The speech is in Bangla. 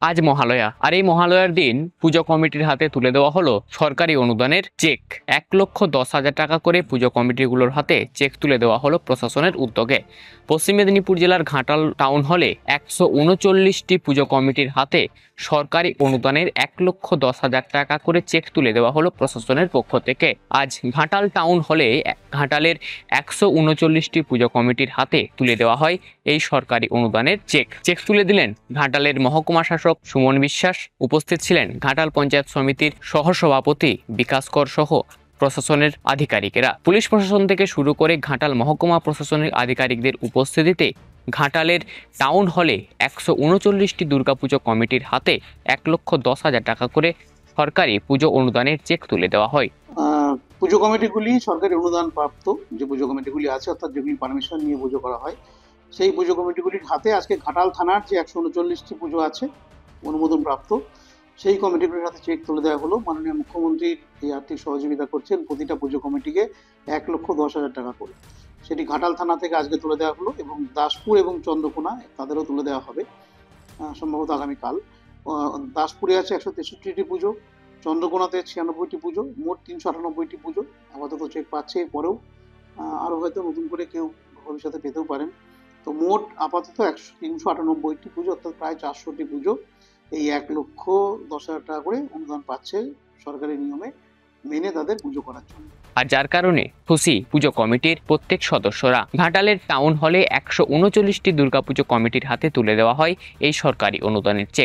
আজ মহালয়া, আর এই মহালয়ার দিন পুজো কমিটির হাতে তুলে দেওয়া হলো সরকারি অনুদানের চেক। 1,10,000 টাকা করে পুজো কমিটিগুলোর হাতে চেক তুলে দেওয়া হলো প্রশাসনের উদ্যোগে। পশ্চিম মেদিনীপুর জেলার ঘাটাল টাউন হলে 139টি পুজো কমিটির হাতে সরকারি অনুদানের 1,10,000 টাকা করে চেক তুলে দেওয়া হলো প্রশাসনের পক্ষ থেকে। আজ ঘাটাল টাউন হলে ঘাটালের 139টি পুজো কমিটির হাতে তুলে দেওয়া হয় এই সরকারি অনুদানের চেক তুলে দিলেন ঘাটালের মহকুমা শাসক সুমন বিশ্বাস। উপস্থিত ছিলেন ঘাটাল পঞ্চায়েত সমিতির সহসভাপতি বিকাশ কর সহ প্রশাসনের আধিকারিকেরা। পুলিশ প্রশাসন থেকে শুরু করে ঘাটাল মহকুমা প্রশাসনের আধিকারিকদের উপস্থিতিতে ঘাটালের টাউন হলে 139টি দুর্গাপুজো কমিটির হাতে 1,10,000 টাকা করে সরকারি পুজো অনুদানের চেক তুলে দেওয়া হয়। পুজো কমিটিগুলি সরকারি অনুদান প্রাপ্ত যে পুজো কমিটিগুলি আছে, অর্থাৎ যেগুলি পারমিশন নিয়ে পুজো করা হয়, সেই পুজো কমিটিগুলির হাতে আজকে ঘাটাল থানার যে 139টি পুজো আছে অনুমোদন প্রাপ্ত, সেই কমিটিগুলির হাতে চেক তুলে দেওয়া হলো। মাননীয় মুখ্যমন্ত্রীর এই আর্থিক সহযোগিতা করছেন প্রতিটা পুজো কমিটিকে 1,10,000 টাকা করে। সেটি ঘাটাল থানা থেকে আজকে তুলে দেওয়া হলো এবং দাসপুর এবং চন্দ্রকোনা তাদেরও তুলে দেওয়া হবে সম্ভবত আগামীকাল। দাসপুরে আছে 163টি পুজো, চন্দ্রকোনাতে 96টি পুজো, মোট 398টি পুজো আপাতত চেক পাচ্ছে। এরপরেও আরও হয়তো নতুন করে কেউ ভবিষ্যতে পেতেও পারেন। তো মোট আপাতত 398টি পুজো, অর্থাৎ প্রায় 400টি পুজো এই 1,10,000 টাকা করে অনুদান পাচ্ছে সরকারি নিয়মে মেনে তাদের পুজো করার জন্য। আর যার কারণে খুশি পুজো কমিটির প্রত্যেক সদস্যরা। ঘাটালের টাউন হলে 139টি দুর্গাপুজো কমিটির হাতে তুলে দেওয়া হয় এই সরকারি অনুদানের চেক।